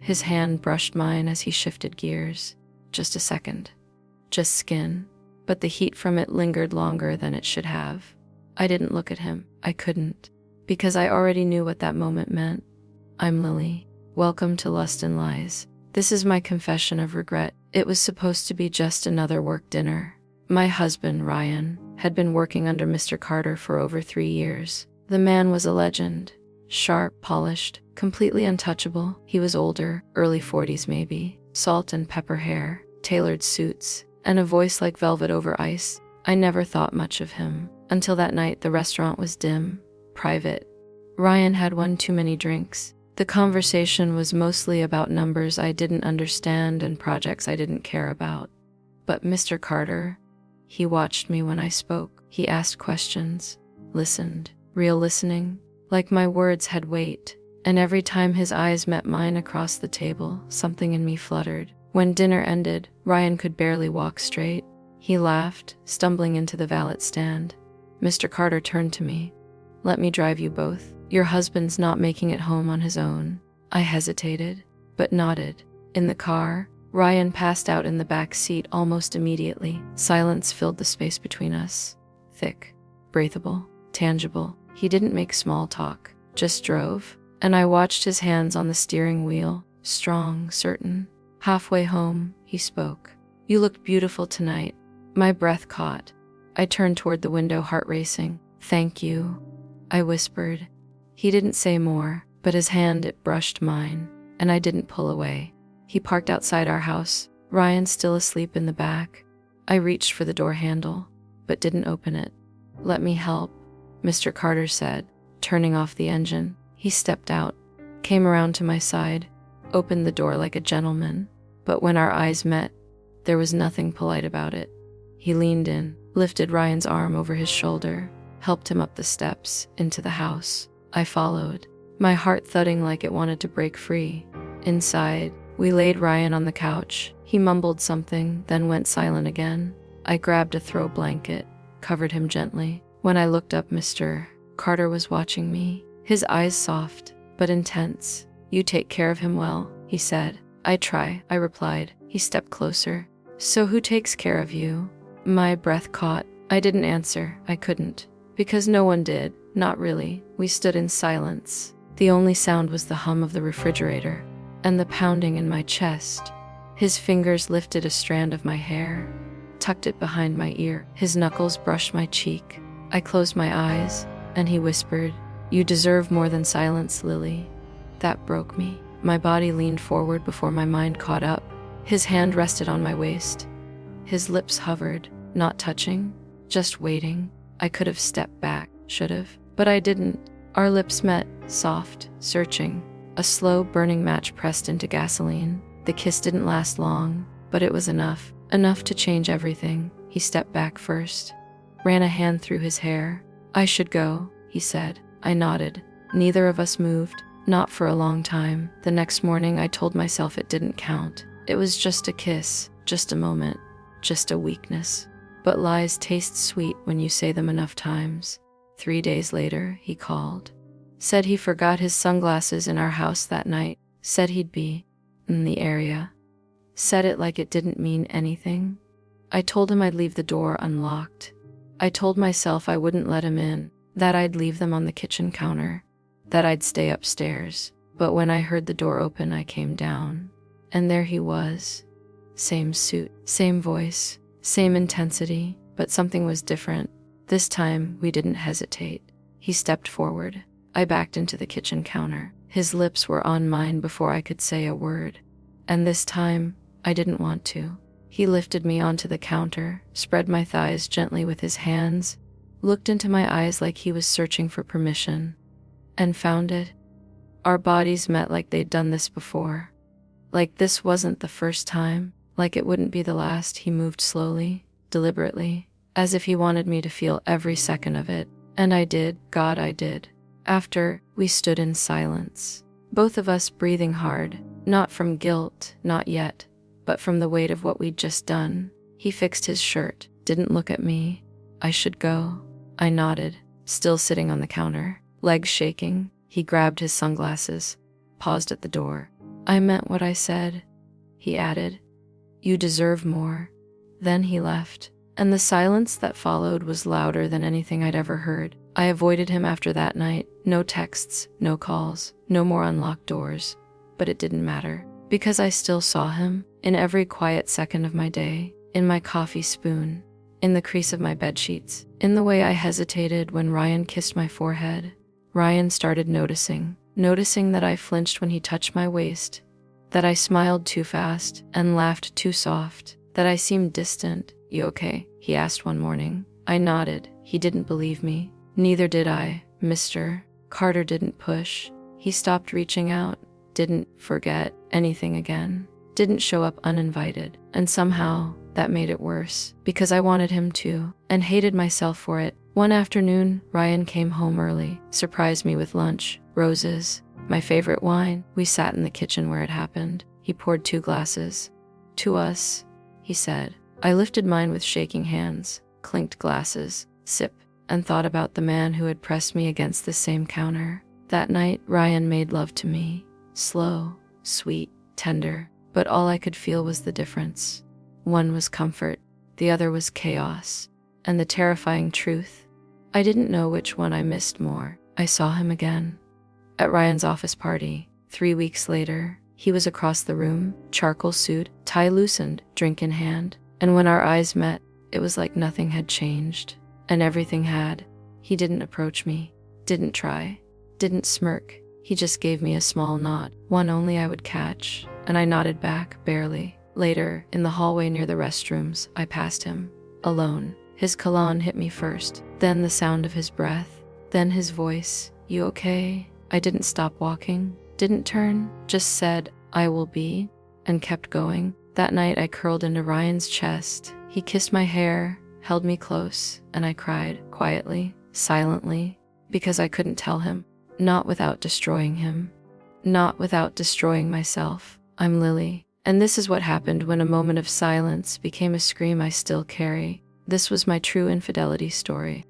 His hand brushed mine as he shifted gears. Just a second. Just skin. But the heat from it lingered longer than it should have. I didn't look at him. I couldn't. Because I already knew what that moment meant. I'm Lily. Welcome to Lust and Lies. This is my confession of regret. It was supposed to be just another work dinner. My husband, Ryan, had been working under Mr. Carter for over 3 years. The man was a legend. Sharp, polished, completely untouchable. He was older, early 40s maybe. Salt and pepper hair, tailored suits, and a voice like velvet over ice. I never thought much of him. Until that night, the restaurant was dim, private. Ryan had one too many drinks. The conversation was mostly about numbers I didn't understand and projects I didn't care about. But Mr. Carter, he watched me when I spoke. He asked questions, listened, real listening, like my words had weight. And every time his eyes met mine across the table, something in me fluttered. When dinner ended, Ryan could barely walk straight. He laughed, stumbling into the valet stand. Mr. Carter turned to me. Let me drive you both. Your husband's not making it home on his own. I hesitated, but nodded. In the car, Ryan passed out in the back seat almost immediately. Silence filled the space between us. Thick, breathable, tangible. He didn't make small talk, just drove. And I watched his hands on the steering wheel, strong, certain. Halfway home, he spoke. You looked beautiful tonight. My breath caught. I turned toward the window, heart racing. Thank you, I whispered. He didn't say more, but his hand, it brushed mine, and I didn't pull away. He parked outside our house, Ryan still asleep in the back. I reached for the door handle, but didn't open it. Let me help, Mr. Carter said, turning off the engine. He stepped out, came around to my side, opened the door like a gentleman. But when our eyes met, there was nothing polite about it. He leaned in, lifted Ryan's arm over his shoulder, helped him up the steps, into the house. I followed, my heart thudding like it wanted to break free. Inside, we laid Ryan on the couch. He mumbled something, then went silent again. I grabbed a throw blanket, covered him gently. When I looked up, Mr. Carter was watching me, his eyes soft, but intense. You take care of him well, he said. I try, I replied. He stepped closer. So who takes care of you? My breath caught. I didn't answer. I couldn't. Because no one did. Not really. We stood in silence. The only sound was the hum of the refrigerator and the pounding in my chest. His fingers lifted a strand of my hair, tucked it behind my ear. His knuckles brushed my cheek. I closed my eyes, and he whispered, You deserve more than silence, Lily. That broke me. My body leaned forward before my mind caught up. His hand rested on my waist. His lips hovered, not touching, just waiting. I could have stepped back, should have, but I didn't. Our lips met, soft, searching. A slow burning match pressed into gasoline. The kiss didn't last long, but it was enough to change everything. He stepped back first, ran a hand through his hair. I should go, he said. I nodded. Neither of us moved, not for a long time. The next morning, I told myself it didn't count. It was just a kiss, just a moment, just a weakness. But lies taste sweet when you say them enough times. 3 days later, he called. Said he forgot his sunglasses in our house that night. Said he'd be in the area. Said it like it didn't mean anything. I told him I'd leave the door unlocked. I told myself I wouldn't let him in, that I'd leave them on the kitchen counter, that I'd stay upstairs. But when I heard the door open, I came down. And there he was. Same suit, same voice, same intensity, but something was different. This time, we didn't hesitate. He stepped forward. I backed into the kitchen counter. His lips were on mine before I could say a word. And this time, I didn't want to. He lifted me onto the counter, spread my thighs gently with his hands, looked into my eyes like he was searching for permission, and found it. Our bodies met like they'd done this before. Like this wasn't the first time, like it wouldn't be the last. He moved slowly, deliberately, as if he wanted me to feel every second of it. And I did, God, I did. After, we stood in silence, both of us breathing hard, not from guilt, not yet, but from the weight of what we'd just done. He fixed his shirt, didn't look at me. I should go. I nodded, still sitting on the counter, legs shaking. He grabbed his sunglasses, paused at the door. "I meant what I said," he added. "You deserve more." Then he left, and the silence that followed was louder than anything I'd ever heard. I avoided him after that night. No texts, no calls, no more unlocked doors. But it didn't matter, because I still saw him in every quiet second of my day, in my coffee spoon, in the crease of my bedsheets, in the way I hesitated when Ryan kissed my forehead. Ryan started noticing that I flinched when he touched my waist, that I smiled too fast and laughed too soft, that I seemed distant. "You okay?" he asked one morning. I nodded. He didn't believe me. Neither did I. Mr. Carter didn't push. He stopped reaching out, didn't forget anything again, didn't show up uninvited. And somehow that made it worse, because I wanted him to, and hated myself for it. One afternoon, Ryan came home early, surprised me with lunch, roses, my favorite wine. We sat in the kitchen where it happened. He poured 2 glasses. "To us," he said. I lifted mine with shaking hands, clinked glasses, sip, and thought about the man who had pressed me against the same counter. That night, Ryan made love to me. Slow, sweet, tender, but all I could feel was the difference. One was comfort, the other was chaos. And the terrifying truth, I didn't know which one I missed more. I saw him again. At Ryan's office party, 3 weeks later. He was across the room, charcoal suit, tie loosened, drink in hand. And when our eyes met, it was like nothing had changed. And everything had. He didn't approach me, didn't try, didn't smirk. He just gave me a small nod, one only I would catch, and I nodded back, barely. Later, in the hallway near the restrooms, I passed him, alone. His cologne hit me first, then the sound of his breath, then his voice. "You okay?" I didn't stop walking, didn't turn, just said, "I will be," and kept going. That night I curled into Ryan's chest. He kissed my hair, held me close, and I cried, quietly, silently, because I couldn't tell him. Not without destroying him. Not without destroying myself. I'm Lily. And this is what happened when a moment of silence became a scream I still carry. This was my true infidelity story.